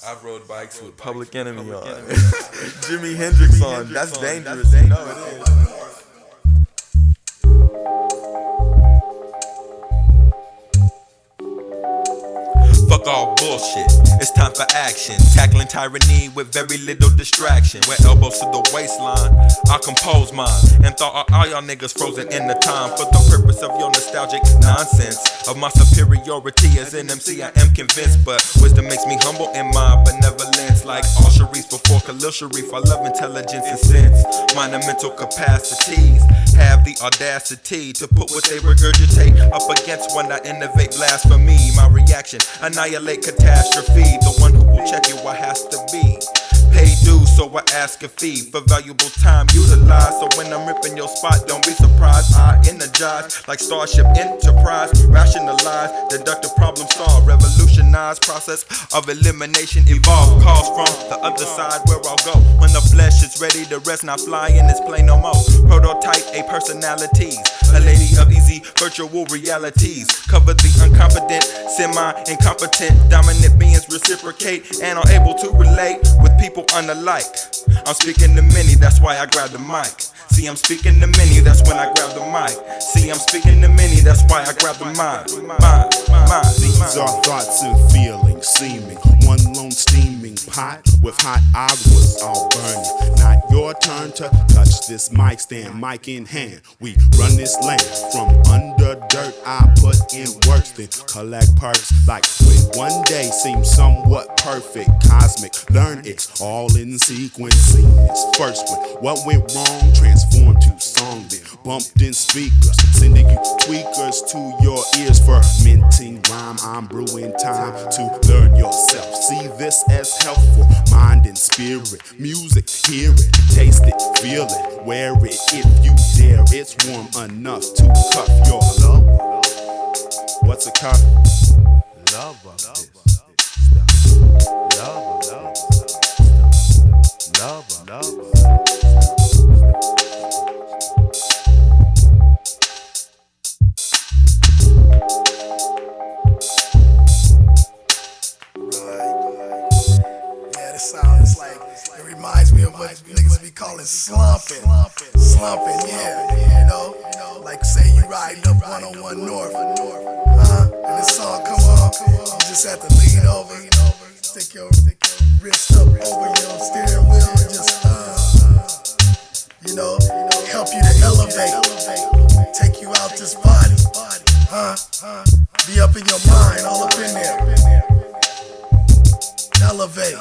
I've rode bikes with Public Enemy on, Jimi Hendrix on. That's dangerous. You know it is. Fuck all bullshit, it's time for action. Tackling tyranny with very little distraction. With elbows to the waistline, I compose mine. And thought all y'all niggas frozen in the time. For the purpose of your nostalgic nonsense. Of my superiority as an MC, I am convinced. But wisdom makes me humble in my benevolence. Like all Sharif before Khalil Sharif, I love intelligence and sense. Minor mental capacities have the audacity to put what they regurgitate up against when I innovate blasphemy. My reaction, annihilate catastrophe. The one who will check you, I has to be pay dues, so I ask a fee for valuable time utilized. So when I'm ripping your spot, don't be surprised. I energize like Starship Enterprise. Rationalize, deductive problem solve, revolutionize process of elimination evolve. Calls from the other side where I'll go when the flesh is ready to rest, not fly in this plane no more. Prototype a personalities, a lady of easy virtual realities. Cover the unconfident, semi-incompetent, dominant beings reciprocate and are able to relate with people unalike. I'm speaking to many, that's why I grab the mic. See, I'm speaking to many, that's when I grab the mic. See, I'm speaking to many, that's why I grab the mic. These are thoughts and feelings, seeming one lone steaming pot with hot aguas all burning. Not your turn to touch this mic stand, mic in hand. We run this land from under dirt. I put in works, then collect perks. Like when one day seems somewhat perfect, cosmic. Learn it's all in sequence. Seen this first one. What went wrong? Transformed to song, then bumped in speakers, sending you tweakers to your ears. Fermenting rhyme, I'm brewing time to learn yourself. See this as helpful, mind and spirit. Music, hear it, taste it, feel it, wear it if you dare. It's warm enough to cuff your love. What's a cuff? Love of this stuff. Love. It reminds me of what niggas be calling slumping. Slumping, yeah. You know, like say you riding up 101 North, and this song come on, you just have to lean over, stick your wrist up over your steering wheel, and just, help you to elevate, take you out this body, be up in your mind, all up in there. Elevate.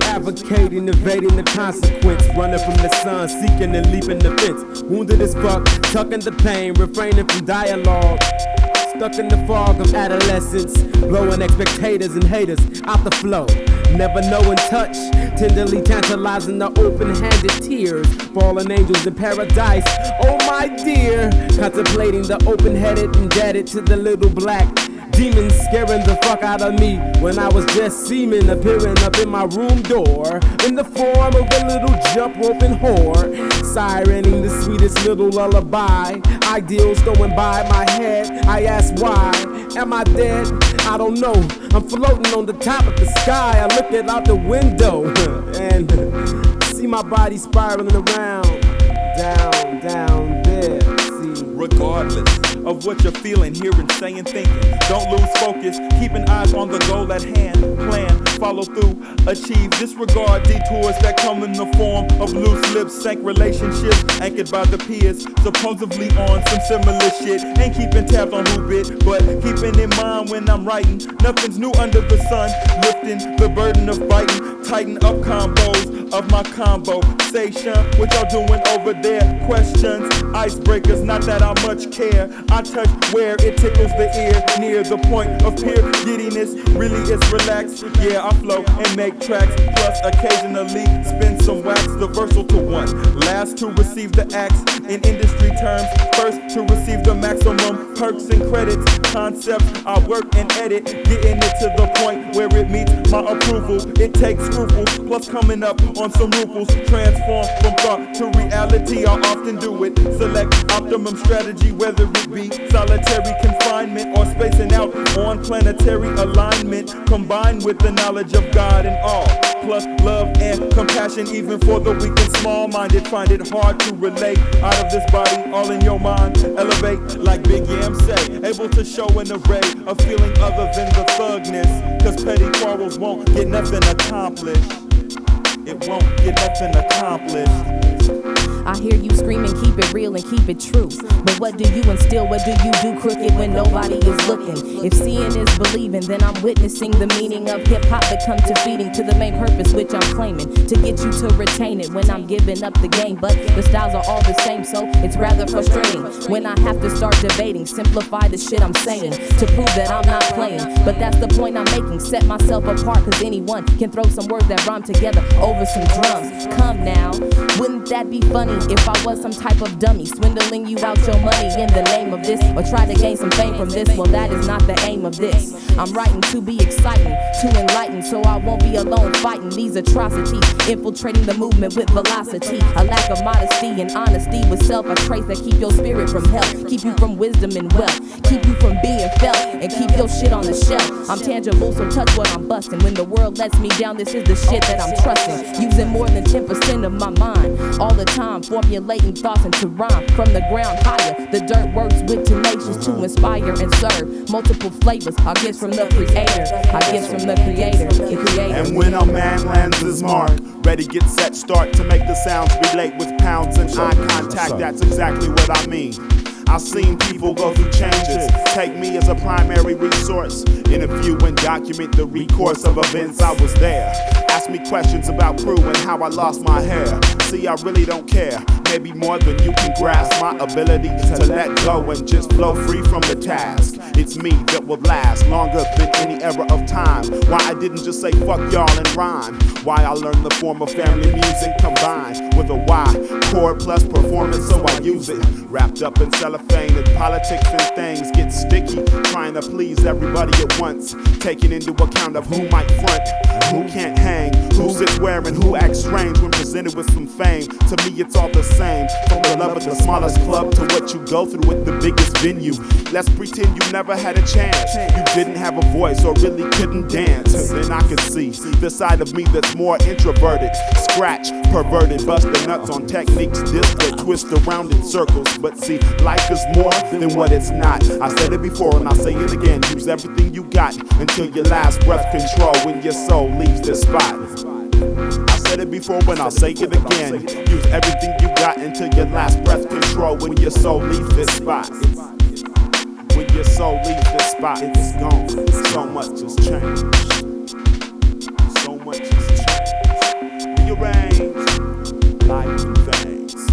Advocating, evading the consequence, running from the sun, seeking and leaping the fence. Wounded as fuck, tucking the pain, refraining from dialogue. Stuck in the fog of adolescence, blowing expectators and haters out the flow. Never knowing touch, tenderly tantalizing the open-handed tears. Fallen angels in paradise, oh my dear. Contemplating the open-headed, indebted to the little black demons scaring the fuck out of me when I was just seeming, appearing up in my room door in the form of a little jump roping whore, sirening the sweetest little lullaby. Ideals going by my head. I ask why. Am I dead? I don't know. I'm floating on the top of the sky. I look out the window and see my body spiraling around. Down there. See. Regardless of what you're feeling, hearing, saying, thinking, don't lose focus, keeping eyes on the goal at hand. Plan, follow through, achieve, disregard detours that come in the form of loose lips, sank relationships, anchored by the peers, supposedly on some similar shit. Ain't keeping tabs on who bit, but keeping in mind when I'm writing, nothing's new under the sun, lifting the burden of biting, tighten up combos of my conversation. What y'all doing over there? Questions, icebreakers, not that I much care. I touch where it tickles the ear, near the point of pure giddiness. Really it's relaxed, yeah, I flow and make tracks, plus occasionally spin some wax. The versatile to one, last to receive the axe in industry terms, first to receive the maximum perks and credits. Concepts I work and edit, getting it to the point where it meets my approval. It takes scruples, plus coming up on some ruples. Transform from thought to reality, I often do it. Select optimum strategy, whether it be solitary confinement or spacing out on planetary alignment, combined with the knowledge of God and all, plus love and compassion even for the weak and small-minded. Find it hard to relate out of this body, all in your mind. Elevate like Big Yam say, able to show an array of feeling other than the thugness, cause petty quarrels won't get nothing accomplished. It won't get nothing accomplished. I hear you screaming, keep it real and keep it true. But what do you instill? What do you do crooked when nobody is looking? If seeing is believing, then I'm witnessing the meaning of hip-hop that comes to feeding to the main purpose which I'm claiming, to get you to retain it when I'm giving up the game. But the styles are all the same, so it's rather frustrating when I have to start debating, simplify the shit I'm saying to prove that I'm not playing. But that's the point I'm making, set myself apart, cause anyone can throw some words that rhyme together over some drums. Come now, wouldn't that be funny if I was some type of dummy, swindling you out your money in the name of this, or try to gain some fame from this? Well, that is not the aim of this. I'm writing to be exciting, to enlighten, so I won't be alone fighting these atrocities, infiltrating the movement with velocity. A lack of modesty and honesty with self, a trait that keep your spirit from health, keep you from wisdom and wealth, keep you from being felt, and keep your shit on the shelf. I'm tangible, so touch what I'm busting. When the world lets me down, this is the shit that I'm trusting. Using more than 10% of my mind all the time, formulating thoughts into rhyme from the ground higher. The dirt works with tenacious to inspire and serve multiple flavors. Our gifts from the creator, our gifts from the creator, the creator. And when a man lands his mark, ready, get set, start to make the sounds relate with pounds and eye contact. That's exactly what I mean. I've seen people go through changes, take me as a primary resource, interview and document the recourse of events. I was there. Ask me questions about crew and how I lost my hair. See, I really don't care, maybe more than you can grasp. My ability to let go and just flow free from the task. It's me that will last longer than any era of time. Why I didn't just say fuck y'all and rhyme. Why I learned the form of family music combined with a Y, chord plus performance, so I use it. Wrapped up in cellophane and politics and things get sticky, trying to please everybody at once, taking into account of who might front, who can't hang, who sits where and who acts strange when presented with some fame. To me it's all the same, from the love of the smallest club to what you go through with the biggest venue. Let's pretend you never had a chance, you didn't have a voice or really couldn't dance. Then I could see the side of me that's more introverted, scratch, perverted, busting nuts on techniques this that twist around in circles. But see, life is more than what it's not. I said it before and I'll say it again, use everything you got until your last breath control when your soul leaves this spot. I said it before and I'll say it again, use everything you got until your last breath control when your soul leaves this spot. When your soul leaves this spot, it's gone. So much has changed. So much has changed. Rearrange life and things.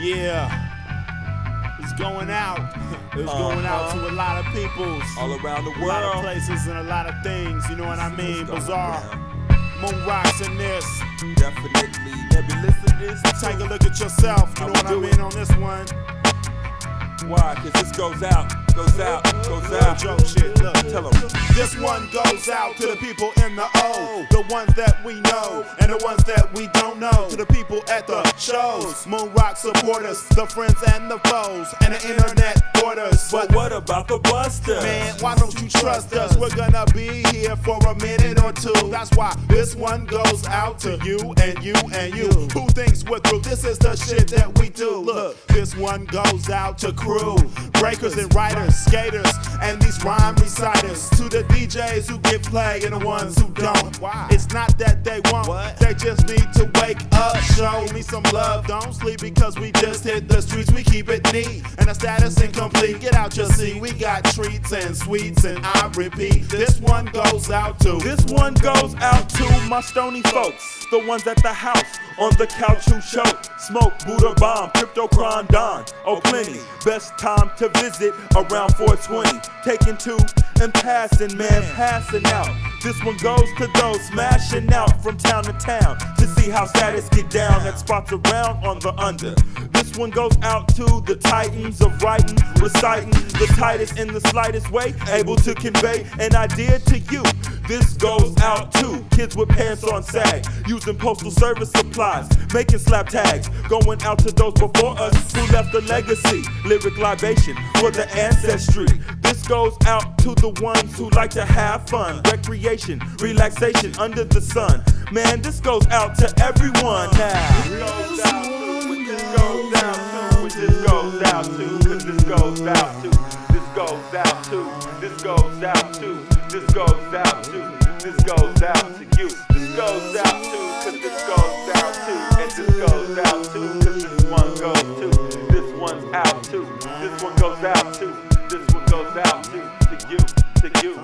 Yeah, it's going out. It's going out to a lot of peoples, all around the a lot of world. places and a lot of things. You know what I mean? Bizarre. Moonrocks in this. Definitely nebulous in this. Take a look at yourself. You know what I mean on this one. Why? Cause this goes out, goes out, goes out. Joke shit. Look, Tell 'em. this one goes out to the people in the O, the ones that we know and the ones that we don't know. To the people at the shows, Moonrock supporters, the friends and the foes, and the internet borders. But what about the busters? Man, why don't you trust us? We're gonna be here for a minute or two. That's why this one goes out to you and you and you. Who thinks we're through? This is the shit that we do. Look, this one goes out to crew, breakers and writers, skaters, and these rhyme reciters. To the DJs who get played and the ones who don't. It's not that they won't, they just need to wake up. Show me some love, don't sleep, because we just hit the streets. We keep it neat and the status incomplete. Get out your seat, we got treats and sweets, and I repeat, this one goes out to. This one goes out to my stony folks, the ones at the house, on the couch who choke, smoke, Buddha bomb, crypto crime don, oh plenty. Best time to visit around 420, taking two and passing, man, passing out. This one goes to those smashing out from town to town to see how status get down at spots around on the under. This one goes out to the titans of writing, reciting the tightest in the slightest way, able to convey an idea to you. This goes out to kids with pants on sag, using postal service supplies, making slap tags. Going out to those before us who left a legacy, lyric libation for the ancestry. This goes out to the ones who like to have fun, recreation, relaxation under the sun. Man, this goes out to everyone now. This goes out to, this goes out to, this goes out to, cause this goes out to, this goes out to, this goes out to, this goes out to, this goes out to you. This goes out to, cause this goes out to, and this goes out to, cause this one goes to, this one's out to, this one goes out to, this one goes out to you, to you.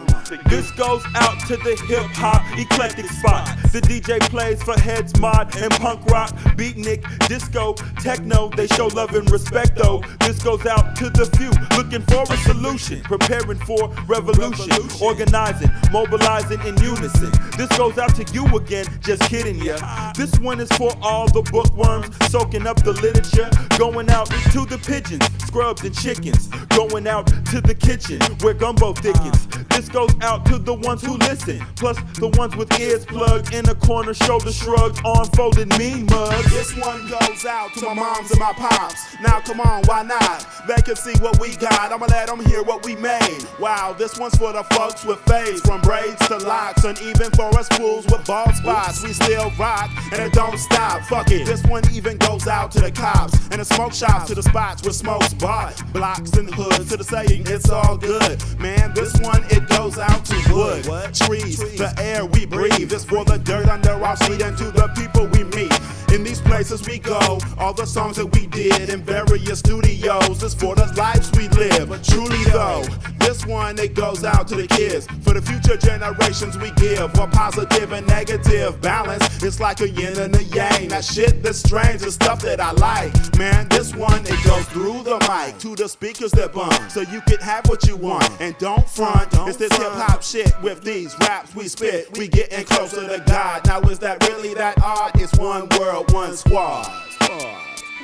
This goes out to the hip hop eclectic spot. The DJ plays for heads, mod, and punk rock, beatnik, disco, techno. They show love and respect though. This goes out to the few looking for a solution, preparing for revolution, organizing, mobilizing in unison. This goes out to you again, just kidding ya. This one is for all the bookworms soaking up the literature, going out to the pigeons, scrubs and chickens, going out to the kitchen where gumbo thickens. This goes out to the ones who listen, plus the ones with ears plugged in a corner, shoulder shrugged, arm folded, mean mugs. This one goes out to my moms and my pops. Now come on, why not? They can see what we got, I'ma let them hear what we made. Wow, this one's for the folks with fades, from braids to locks, and even for us fools with bald spots. We still rock, and it don't stop, fuck it. This one even goes out to the cops, and the smoke shops, to the spots where smoke's bought, blocks and hoods, to the saying it's all good. Man, this one, it goes out to wood, trees, the air we breathe. It's for the dirt under our feet and to the people we meet. In these places we go, all the songs that we did in various studios, it's for the lives we live. But truly though, this one, it goes out to the kids. For the future generations we give a positive and negative balance. It's like a yin and a yang. That shit that's strange is stuff that I like. Man, this one, it goes through the mic to the speakers that bump, so you can have what you want and don't front. It's this hip hop shit with these raps we spit. We getting closer to God. Now is that really that odd? It's one world, one squad.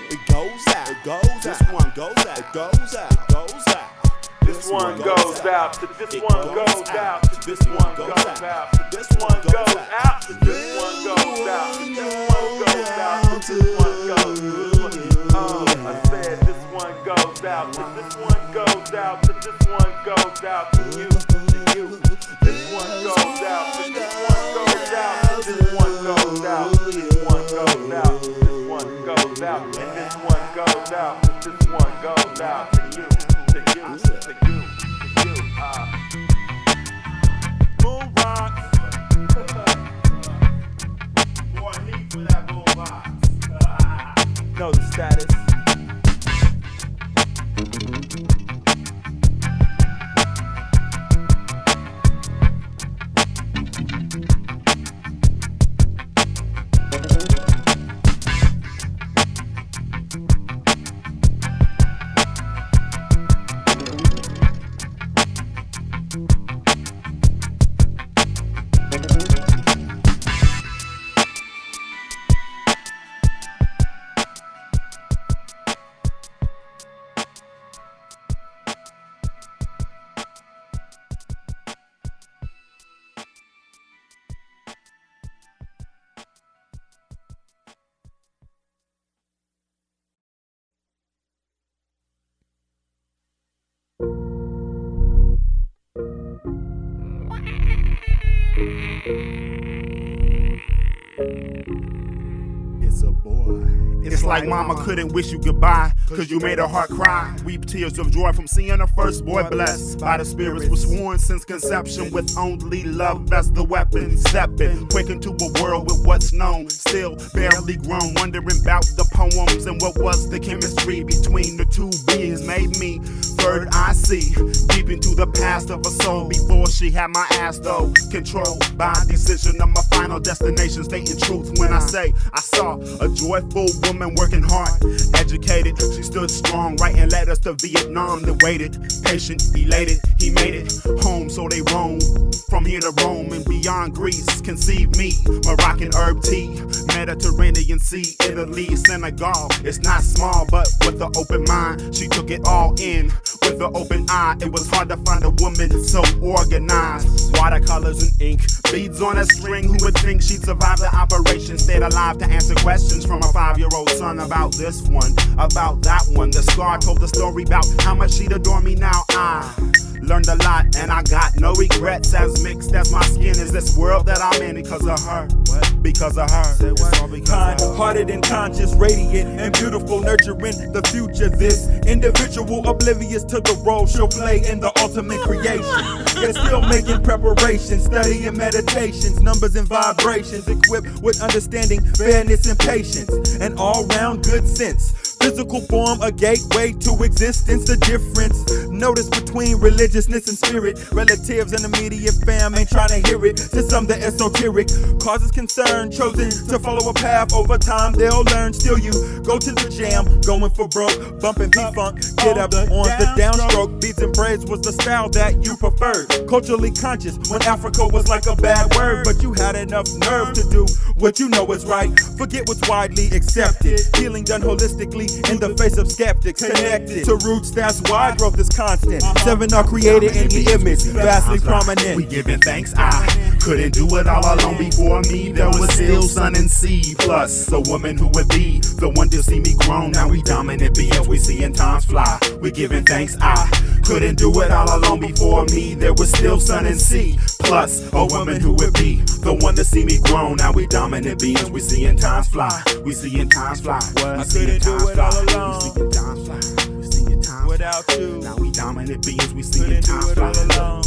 It goes out, it goes out. This one goes out, it goes out, it goes out. This one goes out to this one goes out to this one goes out to this one goes out to this one goes out to this one goes out to this one goes out. I said this one goes out to this one goes out to this one goes out to you, to you. This one goes out to this one goes out to this one goes out to this one goes out to this one goes out and this one goes out to this one goes out to you, to you, to you, to you. Moonrocks. More heat for that Moonrocks. Know the status. It's a boy. It's like mama couldn't wish you goodbye, cause you made her heart cry. Weep tears of joy from seeing her first boy blessed by the spirits. Was sworn since conception with only love as the weapon. Stepping quick into a world with what's known, still barely grown. Wondering about the poems and what was the chemistry between the two beings. Made me third eye see deep into the past of a soul. Before she had my ass though, controlled by decision of my final destination. Stating truth when I say I saw a joyful woman working hard, educated. She stood strong, writing letters to Vietnam. They waited, patient, elated. He made it home, so they roam from here to Rome and beyond Greece. Conceived me, Moroccan herb tea, Mediterranean Sea, Italy, Senegal. It's not small, but with an open mind, she took it all in with an open eye. It was hard to find a woman so organized. Watercolors and ink, beads on a string. Who would think she'd survive the operation? Stayed alive to answer questions from a 5-year-old son about this one, about that one. The scar told the story about how much she'd adore me now. I learned a lot and I got no regrets. As mixed as my skin is this world that I'm in because of her. Because of her. Kind-hearted and conscious, radiant and beautiful, nurturing the future. This individual oblivious to the role she'll play in the ultimate creation. Yet still making preparations, studying meditations, numbers and vibrations, equipped with understanding, fairness and patience, and all-round good sense. Physical form, a gateway to existence. The difference notice between religiousness and spirit. Relatives and immediate fam ain't trying to hear it. To some, the esoteric causes concern. Chosen to follow a path over time, they'll learn. Still, you go to the jam, going for broke, bumping P-Funk. Get up on the downstroke. Beats and braids was the style that you preferred. Culturally conscious when Africa was like a bad word, but you had enough nerve to do what you know is right. Forget what's widely accepted. Healing done holistically in the face of skeptics. Connected to roots, that's why growth is constant. 7 are created in the image, vastly prominent. We giving thanks, I couldn't do it all alone. Before me there was still sun and sea, plus a woman who would be the one to see me grown. Now we dominant beings, we seeing times fly. We giving thanks, I couldn't do it all alone. Before me there was still sun and sea, plus a woman who would be the one to see me grown. Now we dominant beings, we seeing times fly. We seeing times fly. I couldn't do it all alone. We seeing times fly. We seeing times fly. Without you, now we dominant beings, we seeing couldn't times do it fly. all alone.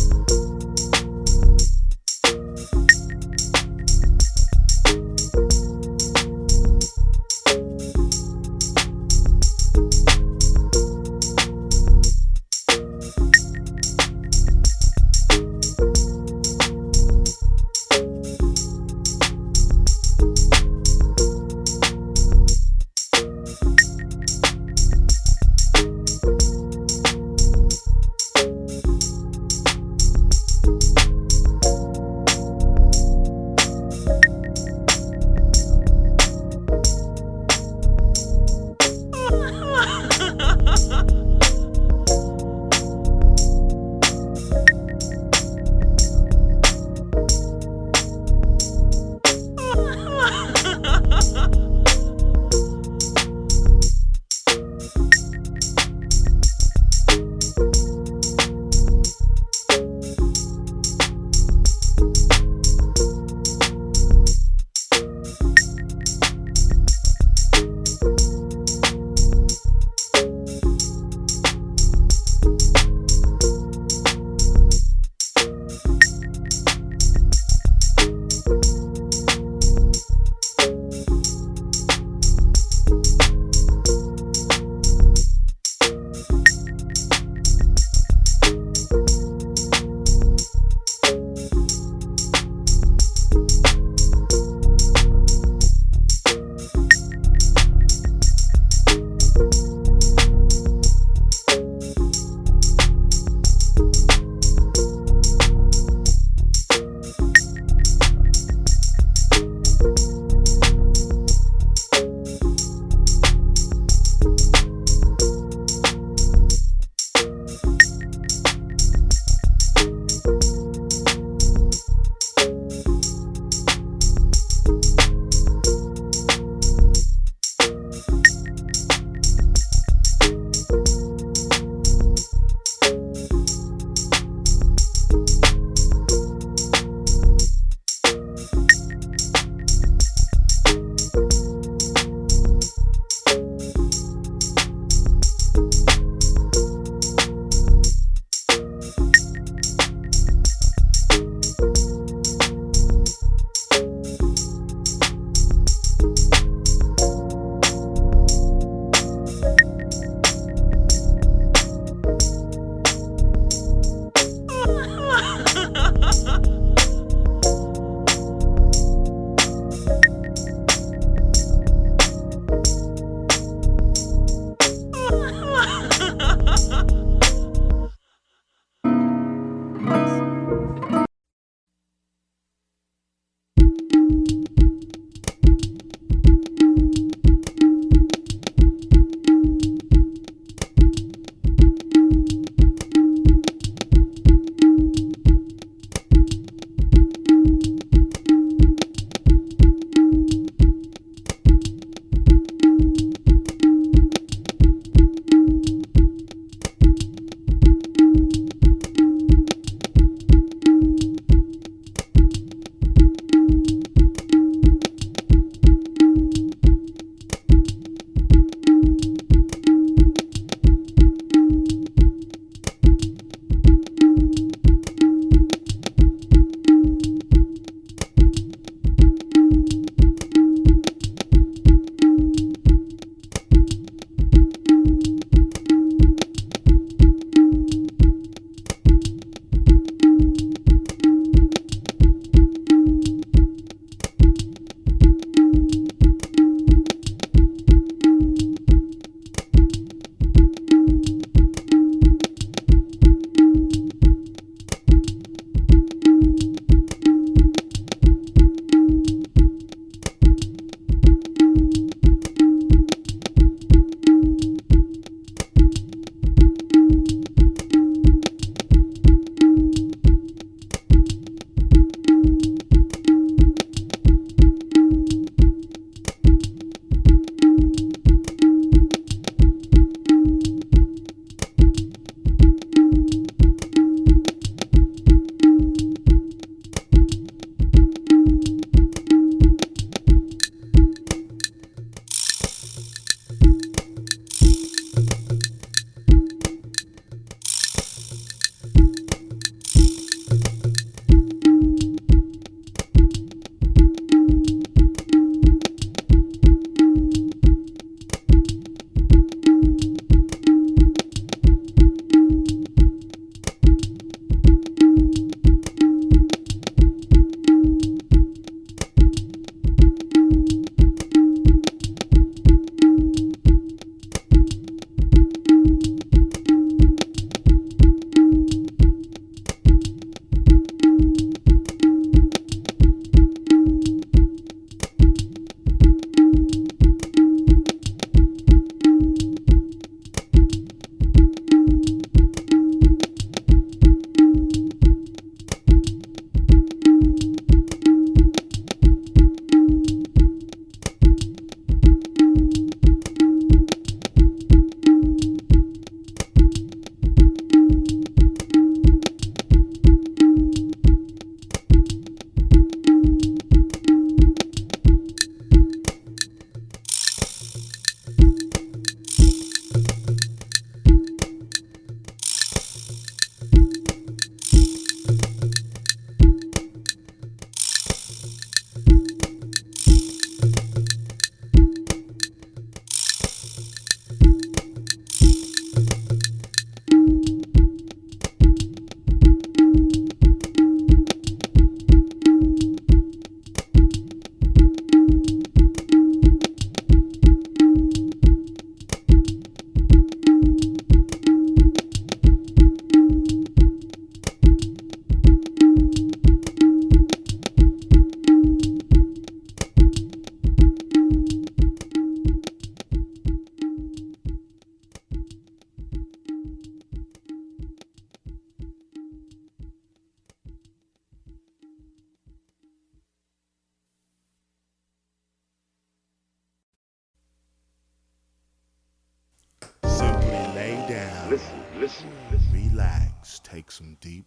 Simply lay down, Listen. relax, take some deep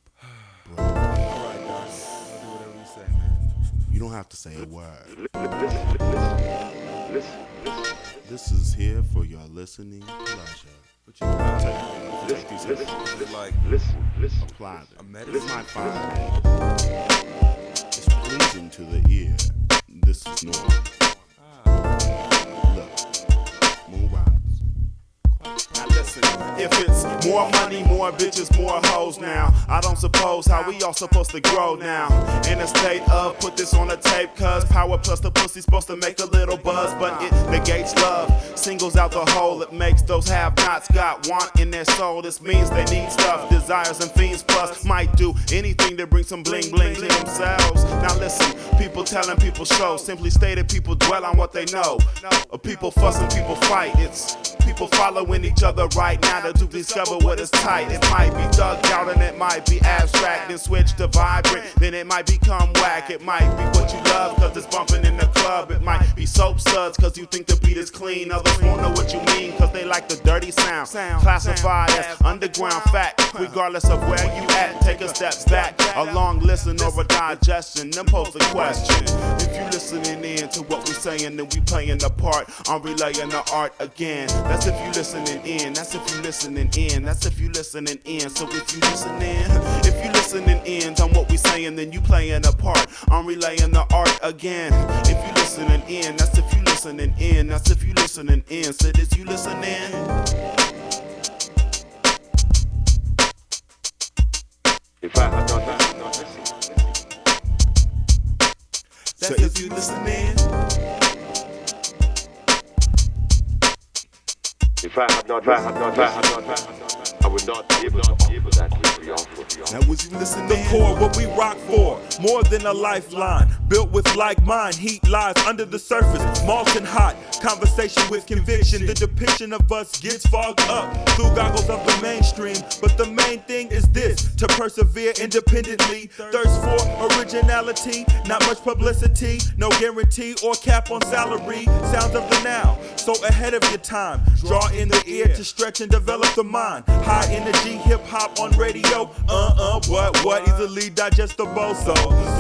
breaths. Alright, guys. I'll do whatever you say, man. You don't have to say a word. Listen. This is here for your listening pleasure. But you gotta take these headphones. Like, Listen. Apply them. a medicine. This might find it's pleasing to the ear. This is normal. Look, Moonrocks. Now listen, if it's more money, more bitches, more hoes now, I don't suppose how we all supposed to grow now. In a state of put this on a tape, cause power plus the pussy's supposed to make a little buzz, but it negates love, singles out the hole, it makes those have-nots got want in their soul. This means they need stuff, desires and fiends plus might do anything to bring some bling bling to themselves. Now listen, people telling people show, simply stated people dwell on what they know. People fussing, people fight, it's people following each other right now to discover what is tight. It might be thugged out and it might be abstract, then switch to vibrant, then it might become whack. It might be what you love cause it's bumping in the club. It might be soap suds cause you think the beat is clean. Others won't know what you mean cause they like the dirty sound. Classified as underground fact, regardless of where you at. Take a step back, a long listen or a digestion, then pose a question. If you listening in to what we saying, then we playing the part. I'm relaying the art again. That's if you listening in. That's if you listening in. That's if you listening in. So if you listening, if you listening in on what we saying, then you playing a part. I'm relaying the art again. If you listening in, that's if you listening in. That's if you listening in. So this you listening. If I had not listened, So if you listening. if I had not, I would not be able to offer that which we offer. That was you listening. The core, what we rock for, more than a lifeline. Built with like mind, heat lies under the surface, molten hot. Conversation with conviction, the depiction of us gets fogged up through goggles of the mainstream. But the main thing is this, to persevere independently. Thirst for originality, not much publicity, no guarantee or cap on salary. Sounds of the now, so ahead of your time. Draw in the ear to stretch and develop the mind. High energy hip hop on radio, what easily digestible. So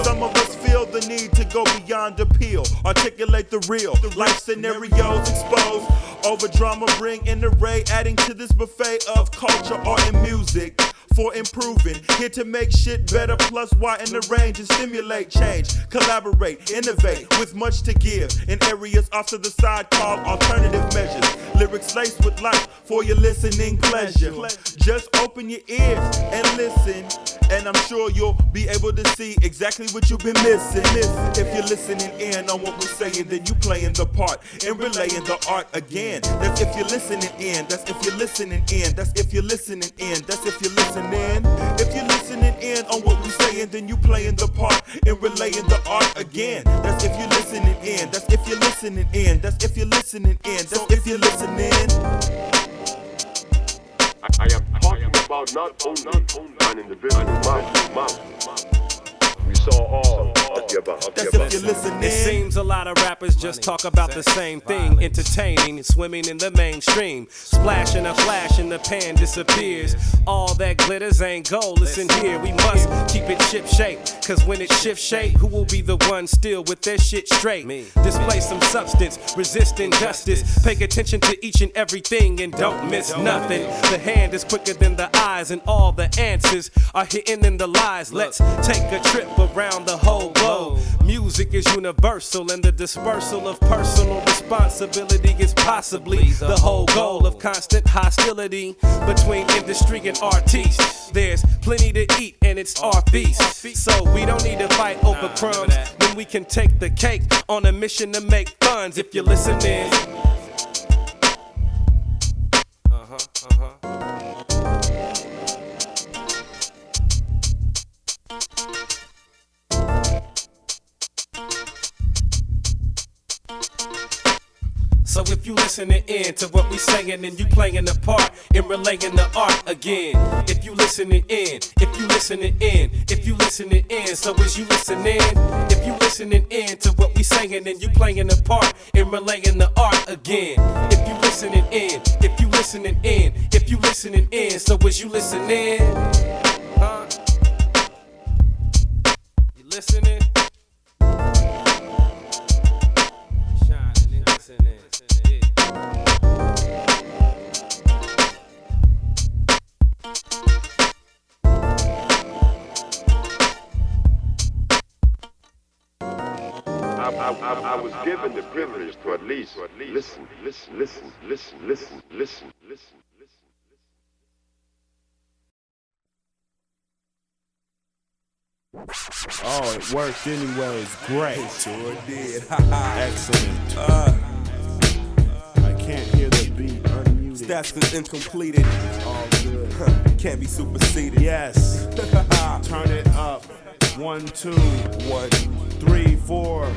some of us feel the need to go beyond appeal, articulate the real life scenarios exposed. Over drama, bring an array, adding to this buffet of culture, art, and music. For improving, here to make shit better, plus widen the range and stimulate change. Collaborate, innovate, with much to give in areas off to the side called alternative measures. Lyrics laced with life for your listening pleasure. Just open your ears and listen, and I'm sure you'll be able to see exactly what you've been missing. If you're listening in on what we're saying, then you playing the part and relaying the art again. That's if you're listening in. That's if you're listening in. That's if you're listening in. That's if you're listening in. If you're listening in on what we're saying, then you playing the part and relaying the art again. That's if you're listening in. That's if you're listening in. That's if you're listening in. That's if you're listening. I am talking about not only an individual mouth. We saw all of the above. That's if you're listening. It seems a lot of rappers just talk about the same thing, entertaining, swimming in the mainstream. Splash and a flash and the pan disappears. All that glitters ain't gold. Listen here, we must keep it ship shape, cause when it shifts shape, who will be the one still with their shit straight? Display some substance, resist injustice. Pay attention to each and everything and don't miss nothing. The hand is quicker than the eyes, and all the answers are hidden in the lies. Let's take a trip around the whole globe. Music is universal, and the dispersal of personal responsibility is possibly the whole goal of constant hostility between industry and artists. There's plenty to eat, and it's our feast. So we don't need to fight over crumbs when we can take the cake on a mission to make funds. If you're listening. So if you listening in to what we saying, then you playing the part in relaying the art again. If you listening in, if you listening in, if you listening in, so is you listening? If If you listening in to what we saying, then you playing a part in relaying the art again. If you listening in, if you listening in, if you listening in, so is you listening? Huh? You listening? Shining and listening. I was given the privilege to at least listen. Oh, it worked anyways. Great. Sure did. Excellent. I can't hear the beat. Unmuted. Stats is incompleted. All good. Can't be superseded. Yes. Turn it up. 1, 2, 1, 3, 4.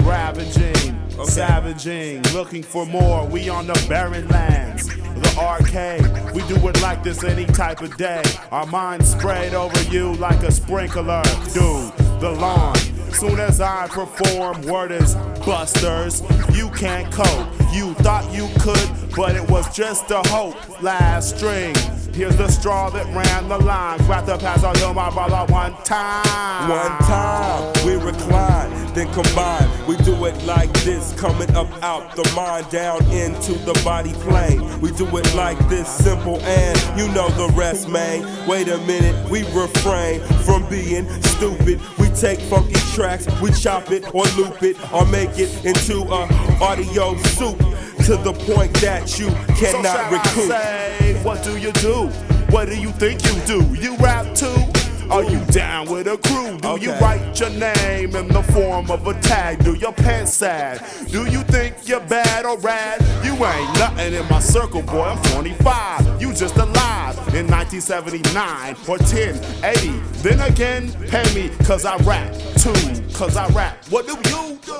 Ravaging, savaging, looking for more. We on the barren lands, the arcade. We do it like this any type of day. Our minds sprayed over you like a sprinkler. Dude, the lawn. Soon as I perform, word is busters. You can't cope. You thought you could, but it was just a hope. Last string. Here's the straw that ran the line. Grab the pass on you, my brother, one time. One time, we recline, then combine. We do it like this, coming up out the mind, down into the body plane. We do it like this, simple, and you know the rest, man. Wait a minute, we refrain from being stupid. We take funky tracks, we chop it or loop it, or make it into a audio soup. To the point that you cannot recoup. Say, what do you do? What do you think you do? You rap too? Are you down with a crew? Do you write your name in the form of a tag? Do your pants sag? Do you think you're bad or rad? You ain't nothing in my circle, boy. I'm 25. You just alive in 1979 or 1080. Then again, pay me cause I rap too. Cause I rap. What do you do?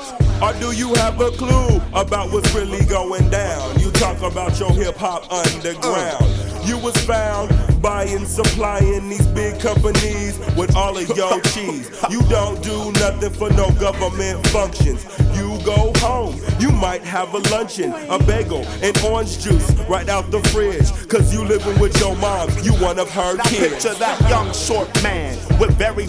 Or do you have a clue about what's really going down? You talk about your hip-hop underground. You was found buying, supplying these big companies with all of your cheese. You don't do nothing for no government functions. You go home, you might have a luncheon, a bagel, and orange juice right out the fridge. Cause you living with your mom, you one of her kids. Picture that young short man with very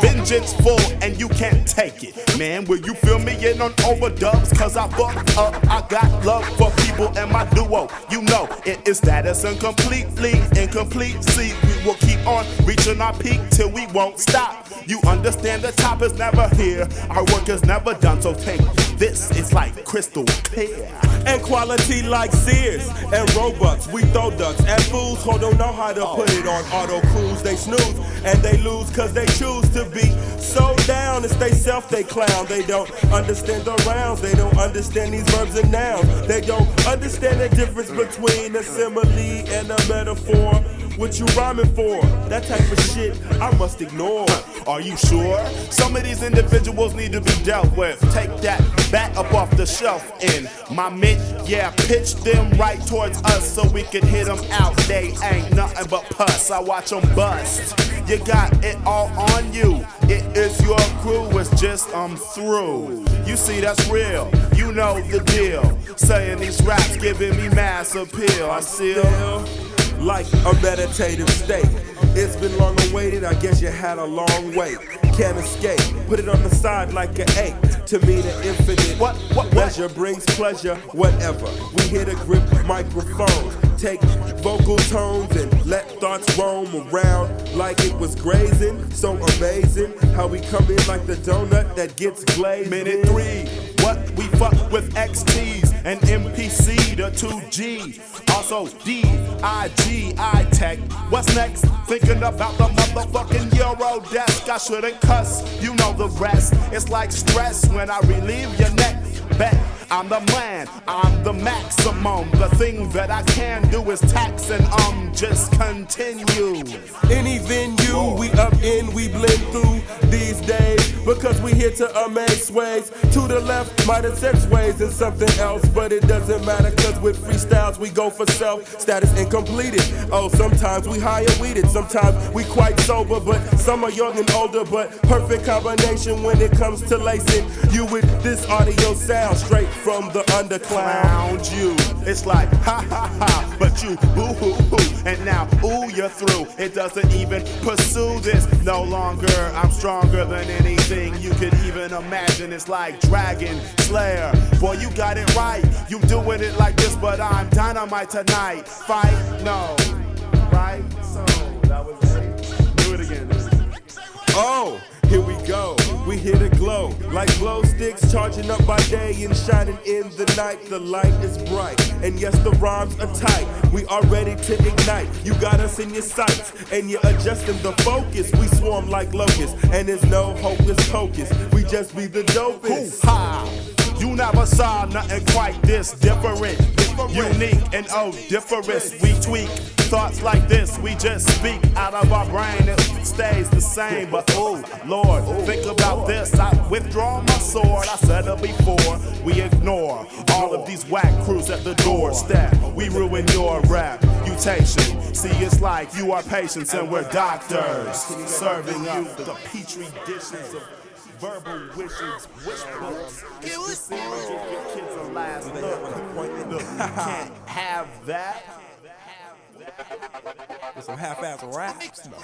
vengeance full and you can't take it. Man, will you fill me in on overdubs? Cause I fucked up, I got love for people and my duo. You know, it is status and completely incomplete. See, we will keep on reaching our peak till we won't stop. You understand the top is never here, our work is never done, so take this, it's like crystal clear. And quality like Sears and Robux, we throw ducks at fools who don't know how to put it on auto cruise. They snooze and they lose cause they choose to be so down. It's they self, they clown. They don't understand the rounds, they don't understand these verbs and nouns. They don't understand the difference between a simile and a metaphor. What you rhyming for? That type of shit I must ignore. Are you sure? Some of these individuals need to be dealt with. Take that bat up off the shelf in my mid, yeah, pitch them right towards us so we can hit them out. They ain't nothing but pus, I watch them bust. You got it all on you. It is your crew, it's just through. You see, that's real, you know the deal. Saying these raps giving me mass appeal. I still like a meditative state. It's been long awaited, I guess you had a long wait. Can't escape, put it on the side like an 8. To me the infinite pleasure brings pleasure, whatever. We hit a grip microphones, take vocal tones and let thoughts roam around like it was grazing. So amazing how we come in like the donut that gets glazed. Minute 3, what we fuck with XTs and MPC to 2G. Also D-I-G-I Tech. What's next? Thinking about the motherfucking Euro desk. I shouldn't cuss, you know the rest. It's like stress when I relieve your neck. Bet I'm the man, I'm the maximum. The thing that I can do is tax and just continue. Any venue, we up in, we blend through these days, because we here to amaze ways. To the left, might have sex ways and something else, but it doesn't matter, cause with freestyles we go for self. Status incompleted. Oh, sometimes we higher weeded, sometimes we quite sober, but some are young and older, but perfect combination when it comes to lacing you with this audio sound straight from the undercloud. You, it's like ha ha ha, but you boo hoo hoo, and now ooh you're through. It doesn't even pursue this no longer. I'm stronger than anything you could even imagine. It's like Dragon Slayer. Boy, you got it right. You doing it like this, but I'm dynamite tonight. Fight, no, right? So that was it. Do it again. Oh, here we go. We here to glow like glow sticks, charging up by day and shining in the night. The light is bright, and yes, the rhymes are tight. We are ready to ignite. You got us in your sights, and you're adjusting the focus. We swarm like locusts, and there's no hocus pocus. We just be the dopest. Ha! You never saw nothing quite this different, unique and odoriferous. We tweak thoughts like this, we just speak out of our brain. It stays the same, but oh Lord, think about this. I withdraw my sword. I said it before. We ignore all of these whack crews at the doorstep. We ruin your reputation. See, it's like you are patients and we're doctors, serving you the petri dishes of verbal wishes, wish books. It's the same as your kids are last. Look, you can't have that. With some half-ass raps. No.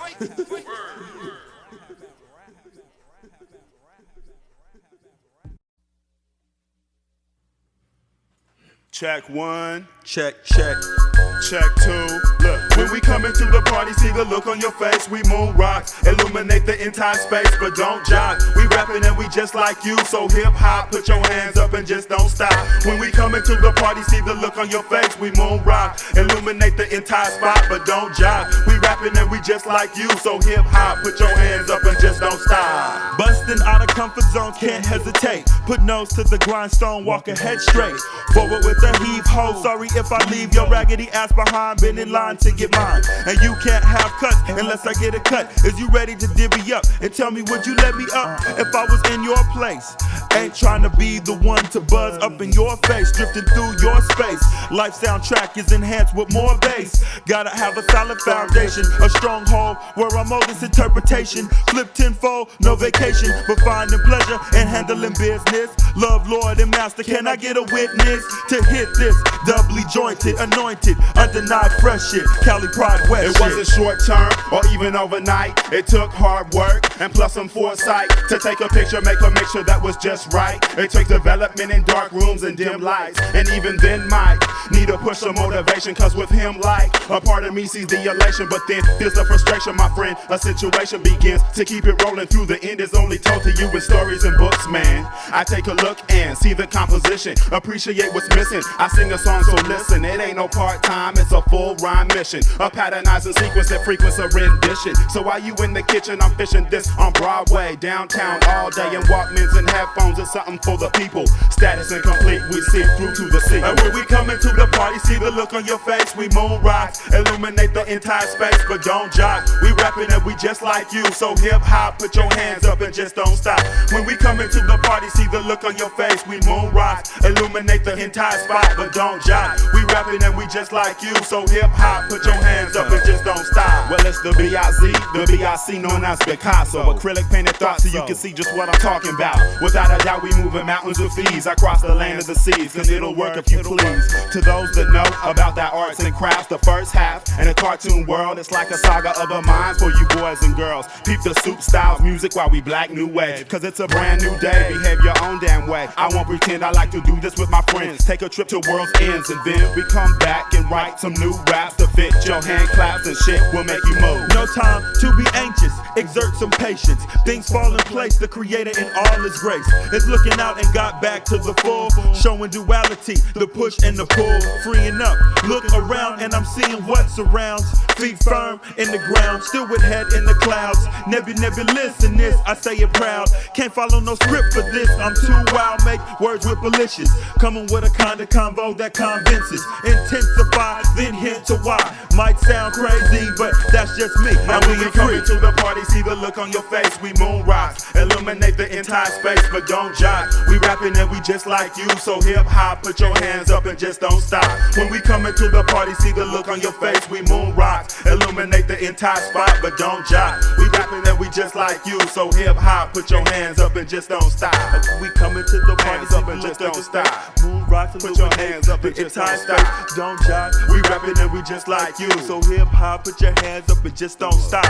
Check one. Check. Check two. Look, when we come into the party, see the look on your face. We Moonrocks, illuminate the entire space, but don't jog. We rapping and we just like you, so hip hop, put your hands up and just don't stop. When we come into the party, see the look on your face. We Moonrock, illuminate the entire spot, but don't jog. We rapping and we just like you, so hip hop, put your hands up and just don't stop. Busting out of comfort zone, can't hesitate. Put nose to the grindstone, walk ahead straight. Forward with a heave ho. Sorry if I leave your raggedy ass behind. Been in line to get mine, and you can't have cuts unless I get a cut. Is you ready to divvy up and tell me would you let me up if I was in your place? Ain't trying to be the one to buzz up in your face, drifting through your space. Life soundtrack is enhanced with more bass. Gotta have a solid foundation, a stronghold where I'm all this interpretation. Flip tenfold, no vacation, but finding pleasure and handling business. Love, Lord, and Master, can I get a witness to hit this? Doubly jointed, anointed, undenied fresh shit. Cali Pride West. It wasn't short term or even overnight. It took hard work and plus some foresight to take a picture, make a mixture that was just right. It takes development in dark rooms and dim lights, and even then might need a push of motivation, cause with him like a part of me sees the elation, but then there's the frustration, my friend. A situation begins to keep it rolling through. The end is only told to you in stories and books, man. I take a look and see the composition, appreciate what's missing. I sing a song, so listen. It ain't no part-time, it's a full rhyme mission, a patternizing sequence that frequents a rendition. So while you in the kitchen, I'm fishing this on Broadway, downtown all day in Walkmans and headphones. It's something for the people. Status incomplete, we see through to the sea. And when we come into the party, see the look on your face. We Moonrocks, illuminate the entire space, but don't jock. We rapping and we just like you, so hip hop, put your hands up and just don't stop. When we come into the party, see the look on your face. We Moonrocks, illuminate the entire spot, but don't jock. We rapping and we just like you, so hip hop, put your hands up and just don't stop. Well, it's the B.I.Z., the B.I.C. known as Picasso. Acrylic painted thoughts so you can see just what I'm talking about. Without a doubt, we moving mountains with fees. I cross the land of the seas, cause it'll work if you please. To those that know about that arts and crafts, the first half in a cartoon world, it's like a saga of the minds for you boys and girls. Peep the soup styles music while we black new wave, cause it's a brand new day. Behave your own damn way. I won't pretend I like to do this with my friends. Take a trip to world's ends and then we come back and write some new raps to fit your hand claps and shit will make you move. No time to be anxious, exert some patience. Things fall in place, the creator in all his grace is looking out and got back to the full, showing duality, the push and the pull, freeing up. Look around and I'm seeing what surrounds. Feet firm in the ground, still with head in the clouds. Nebulous in this, I say it proud. Can't follow no script for this, I'm too wild, make words with malicious. Coming with a kind of convo that convinces. Intensify, then hint to why. Might sound crazy, but that's just me. Now when we come into the party, see the look on your face. We Moonrocks, illuminate the entire space, but don't jive. We rapping and we just like you, so hip hop, put your hands up and just don't stop. When we come into the party, see the look on your face. We Moonrocks, illuminate the entire spot, but don't jive. We rapping and we just like you, so hip hop, put your hands up and just don't stop. We come into the party, Hands up and just don't stop. Moonrocks, Put your hands up and just don't stop. Don't jive. We rapping and we just like you, So hip hop, put your hands up and just don't stop.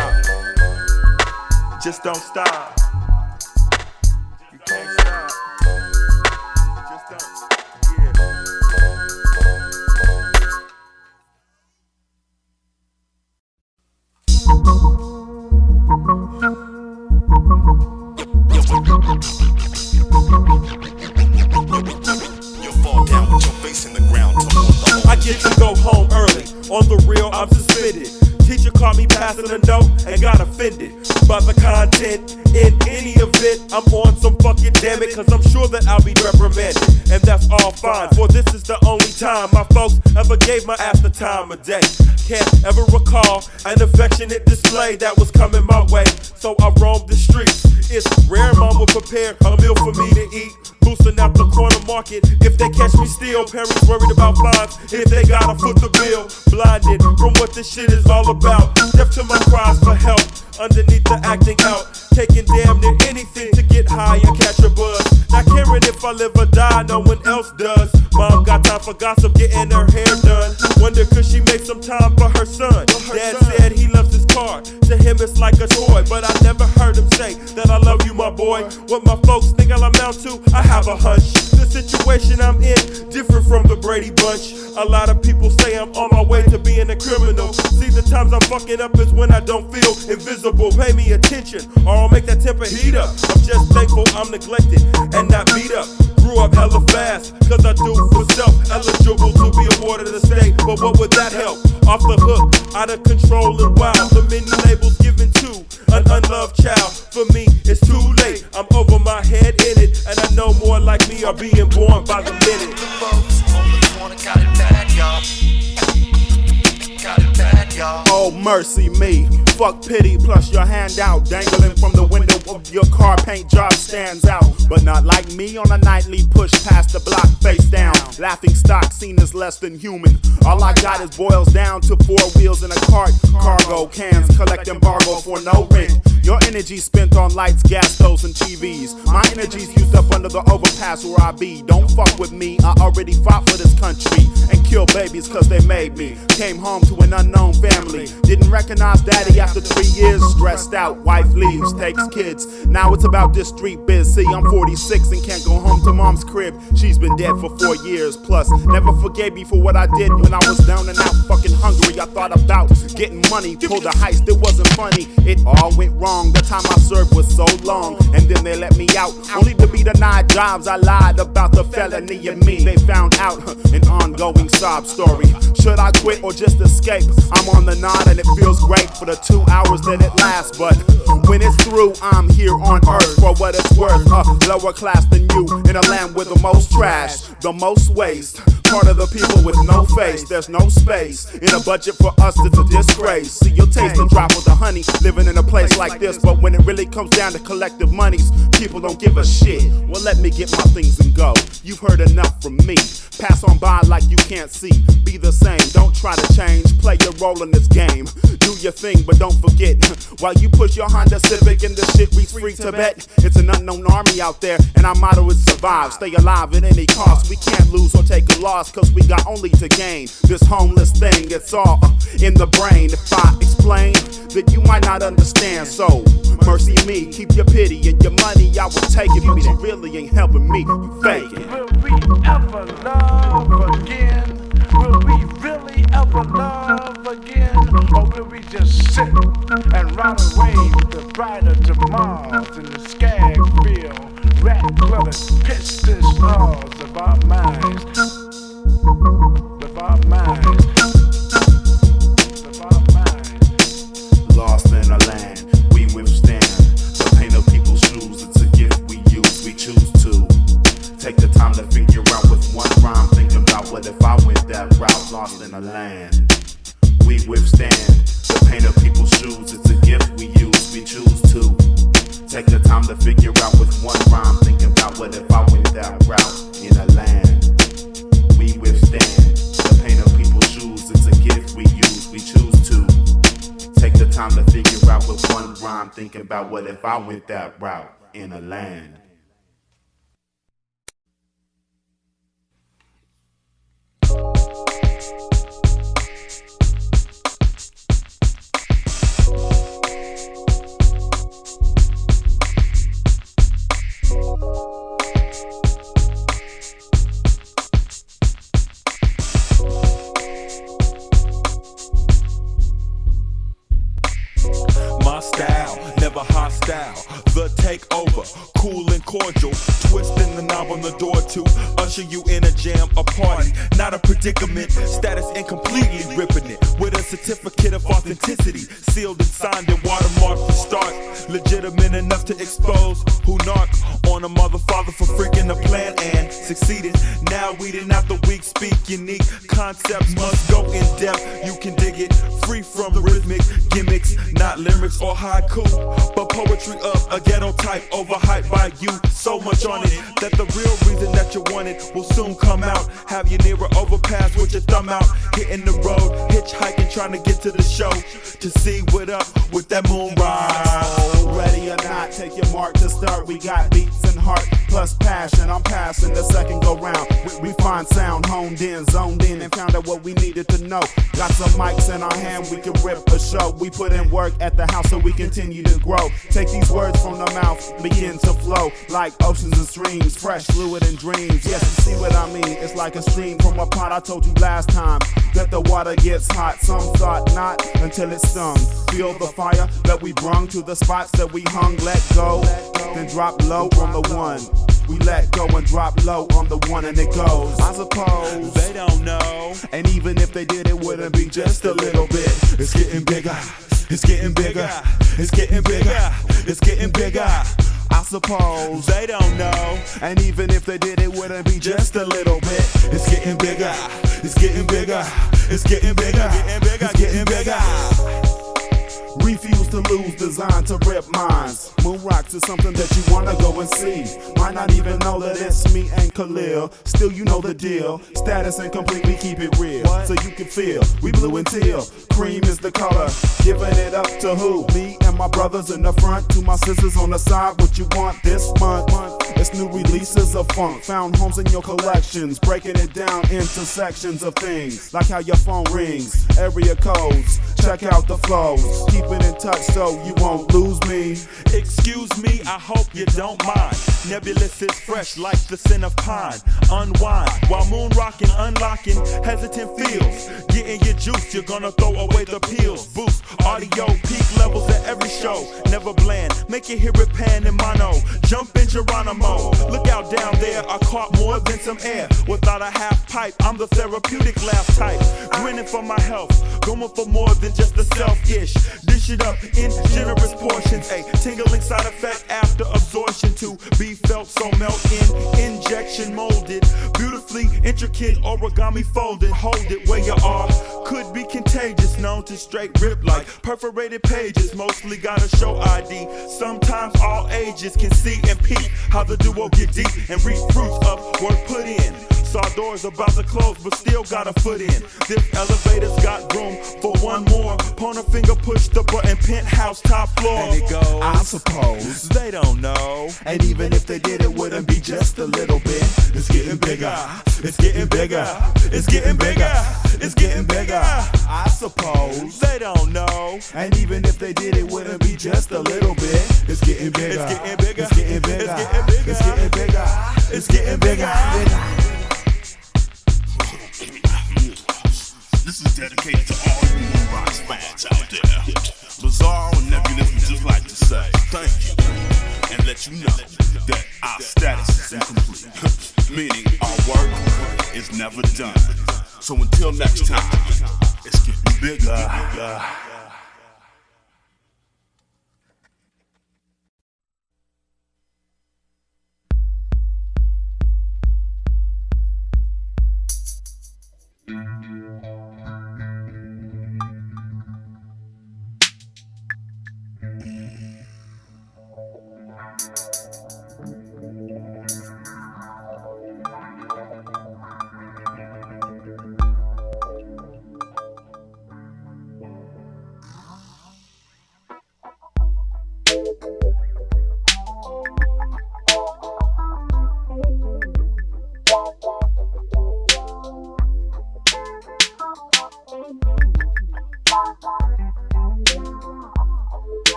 Just don't stop. You can't stop. Just don't. Yeah. you fall down with your face in the ground. I get to go home early. On the real, I'm suspended. Teacher caught me passing a note and got offended by the content. In any event, I'm on some fucking damn it, cause I'm sure that I'll be reprimanded. And that's all fine, for this is the only time my folks ever gave my ass the time of day. Can't ever recall an affectionate display that was coming my way, so I roamed the streets. It's rare mom would prepare a meal for me to eat, boosting out the corner market. If they catch me steal, parents worried about fines. If they gotta foot the bill, blinded from what this shit is all about. Deaf to my cries for help, underneath the acting out, taking damn near anything to get high and catch a buzz. Not caring if I live or die, no one else does. Mom got time for gossip, getting her hair done. Wonder could she make some time for her son? Dad said he loves his car, to him it's like a toy, but I never heard him say that I love you, my boy. What my folks think I'll amount to, I have a hunch. The situation I'm in, different from the Brady Bunch. A lot of people say I'm on my way to being a criminal. See, the times I'm fucking up is when I don't feel invisible. Pay me attention, or I'll make that temper heat up. I'm just thankful I'm neglected and not beat up. Grew up hella fast, cause I do for self. Eligible to be awarded a state, but what would that help? Off the hook, out of control and wild. The many labels given to an unloved child. For me, it's too late, I'm over my head in it, and I know more like me are being born by the minute. The folks on the corner got it bad, y'all. Got it bad, y'all. Oh, mercy me. Fuck pity, plus your handout dangling from the window of your car. Paint job stands out, but not like me on a nightly push past the block face down. Laughing stock seen as less than human. All I got is boils down to 4 wheels in a cart. Cargo cans collect embargo for no rent. Your energy spent on lights, gas stoves, and TVs. My energy's used up under the overpass where I be. Don't fuck with me, I already fought for this country and killed babies cause they made me. Came home to an unknown family. Didn't recognize daddy after 3 years. Stressed out, wife leaves, takes kids. Now it's about this street biz. See, I'm 46 and can't go home to mom's crib. She's been dead for 4 years plus. Never forgave me for what I did when I was down and out fucking hungry. I thought about getting money, pulled a heist, it wasn't funny. It all went wrong. The time I served was so long, and then they let me out, only to be denied jobs. I lied about the felony in me. They found out, an ongoing sob story. Should I quit or just escape? I'm on the nod and it feels great for the 2 hours that it lasts, but when it's through, I'm here on earth for what it's worth. Lower class than you, in a land with the most trash, the most waste. Part of the people with no face, there's no space in a budget for us, it's a disgrace. See, you'll taste the drop of the honey living in a place like this, but when it really comes down to collective monies, people don't give a shit. Well, let me get my things and go. You've heard enough from me. Pass on by like you can't see. Be the same, don't try to change. Play your role in this game. Do your thing, but don't forget. While you push your Honda Civic and this shit reach free Tibet, it's an unknown army out there, and our motto is survive. Stay alive at any cost. We can't lose or take a loss, cause we got only to gain. This homeless thing, it's all in the brain. If I explain, then you might not understand. So, mercy me, keep your pity and your money, I will take it, but you really ain't helping me, you fake it. Will we ever love again? Will we really ever love again? Or will we just sit and ride away with the brighter tomorrows in the Skagfield, rat-cluttered, piss-this laws of our minds? Of our minds. Of our minds. Lost in a land, we withstand the pain of people's shoes. It's a gift we use, we choose to take the to figure out with one rhyme. Thinking about what if I went that route, lost in a land. We withstand the pain of people's shoes. It's a gift we use, we choose to take the time to figure out with one rhyme. Thinking about what if I went that route in a land. We withstand the pain of people's shoes. It's a gift we use, we choose to take the time to figure out with one rhyme. Thinking about what if I went that route in a land. My style, never hostile. The takeover, cool and cordial. Twisting the knob on the door to usher you in a jam, a party, not a predicament. Status incompletely ripping it with a certificate of authenticity, sealed and signed and watermarked for start. Legitimate enough to expose who narc on a mother father for freaking the plan and succeeding. Now weeding out the weak, speak unique concepts must go in depth. You can dig it free from the rhythmic gimmicks, not lyrics or haiku, but poetry of a ghetto type, overhyped by you. So much on it that the real reason that you want it will soon come out. Have you near an overpass with your thumb out, hitting the road, hitchhiking, trying to get to the show to see what up with that Moonrocks. Ready or not, take your mark to start. We got beats and heart plus passion. I'm passing the second go round. We find sound honed in, zoned in, and found out what we needed to know. Got some mics in our hand, we can rip a show. We put in work at the house so we continue to grow. Take these words from the mouth, begin to flow like oceans and streams, fresh fluid and dreams. Yes, you see what I mean? It's like a stream from a pot. I told you last time that the water gets hot. Some thought not until it's stung. Feel the fire that we brung to the spots that we hung. Let go, then drop low on the one. We let go and drop low on the one, and it goes. I suppose they don't know, and even if they did, it wouldn't be just a little bit. It's getting bigger, it's getting bigger, it's getting bigger, it's getting bigger. I suppose they don't know, and even if they did, it wouldn't be just a little bit. It's getting bigger, it's getting bigger, it's getting bigger, it's getting bigger. Refuse to lose, designed to rip minds. Moonrocks is something that you wanna go and see. Might not even know that it's me and Khalil. Still you know the deal. Status incomplete, we keep it real. So you can feel, we blue and teal. Cream is the color, giving it up to who? Me and my brothers in the front, to my sisters on the side. What you want this month? It's new releases of funk, found homes in your collections, breaking it down into sections of things, like how your phone rings, area codes, check out the flows, keeping in touch so you won't lose me. Excuse me, I hope you don't mind. Nebulous is fresh like the scent of pine. Unwind while moon rocking, unlocking hesitant feels. Getting your juice, you're gonna throw away the pills. Boost audio, peak levels at every show. Never bland, make you hear it pan in mono. Jump in Geronimo. Look out down there, I caught more than some air. Without a half pipe, I'm the therapeutic laugh type. Grinning for my health, going for more than just the selfish. Dish it up in generous portions. A tingling side effect after absorption to be felt, so melt in injection molded. Beautifully intricate origami folded. Hold it where you are. Could be contagious, known to straight rip like perforated pages. Mostly gotta show ID. Sometimes all ages can see and peep how the duo get deep and reap fruits of work put in. Saw doors about to close, but still got a foot in. This elevator's got room for one more. Pointer finger, push the button, penthouse top floor. And it goes, I suppose they don't know, and even if they did, it wouldn't be just a little bit. It's getting bigger, it's getting bigger, it's getting bigger, it's getting bigger. I suppose they don't know, and even if they did, it wouldn't be just a little bit. It's getting bigger, it's getting bigger, it's getting bigger, it's getting bigger, it's getting bigger. This is dedicated to all you Moonrocks fans out there. Bizarre and nebulous would just like to say thank you and let you know that our status is incomplete, meaning our work is never done. So until next time, it's getting bigger.